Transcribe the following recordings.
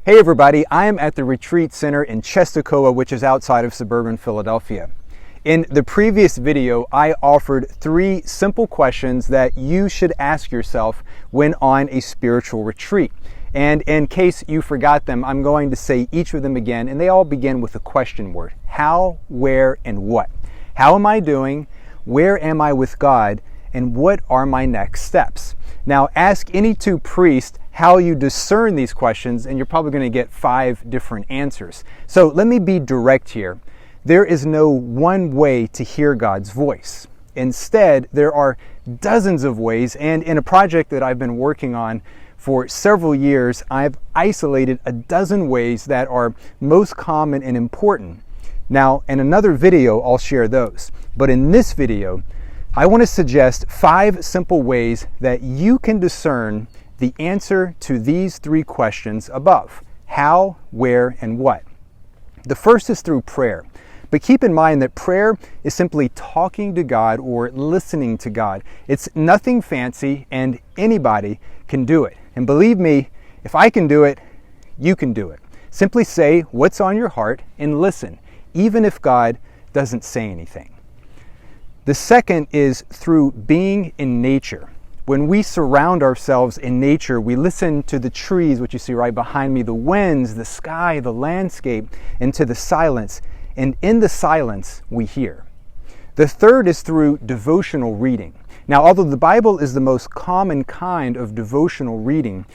Hey everybody, I am at the Retreat Center in Czestochowa, which is outside of suburban Philadelphia. In the previous video, I offered 3 simple questions that you should ask yourself when on a spiritual retreat. And in case you forgot them, I'm going to say each of them again, and they all begin with a question word. How, where, and what? How am I doing? Where am I with God? And what are my next steps? Now, ask any 2 priests how you discern these questions, and you're probably going to get 5 different answers. So let me be direct here. There is no one way to hear God's voice. Instead, there are dozens of ways, and in a project that I've been working on for several years, I've isolated a dozen ways that are most common and important. Now, in another video, I'll share those. But in this video, I want to suggest 5 simple ways that you can discern the answer to these 3 questions above: how, where, and what. The first is through prayer. But keep in mind that prayer is simply talking to God or listening to God. It's nothing fancy, and anybody can do it. And believe me, if I can do it, you can do it. Simply say what's on your heart and listen, even if God doesn't say anything. The second is through being in nature. When we surround ourselves in nature, we listen to the trees, which you see right behind me, the winds, the sky, the landscape, and to the silence. And in the silence, we hear. The third is through devotional reading. Now, although the Bible is the most common kind of devotional reading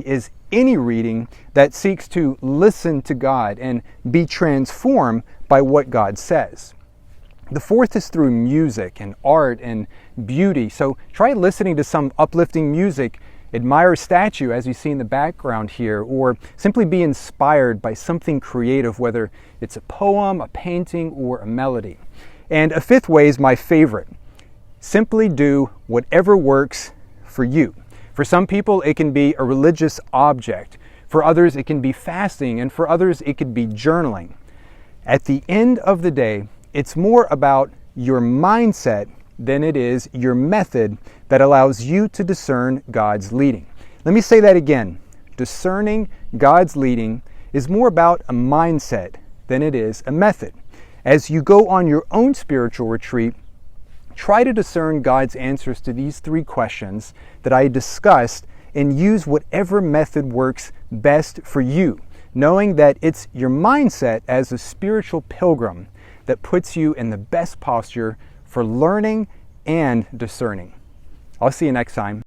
is any reading that seeks to listen to God and be transformed by what God says. The fourth is through music and art and beauty. So try listening to some uplifting music, admire a statue as you see in the background here, or simply be inspired by something creative, whether it's a poem, a painting, or a melody. And a fifth way is my favorite. Simply do whatever works for you. For some people, it can be a religious object. For others, it can be fasting, and for others, it could be journaling. At the end of the day, it's more about your mindset than it is your method that allows you to discern God's leading. Let me say that again. Discerning God's leading is more about a mindset than it is a method. As you go on your own spiritual retreat, try to discern God's answers to these 3 questions that I discussed and use whatever method works best for you, knowing that it's your mindset as a spiritual pilgrim that puts you in the best posture for learning and discerning. I'll see you next time.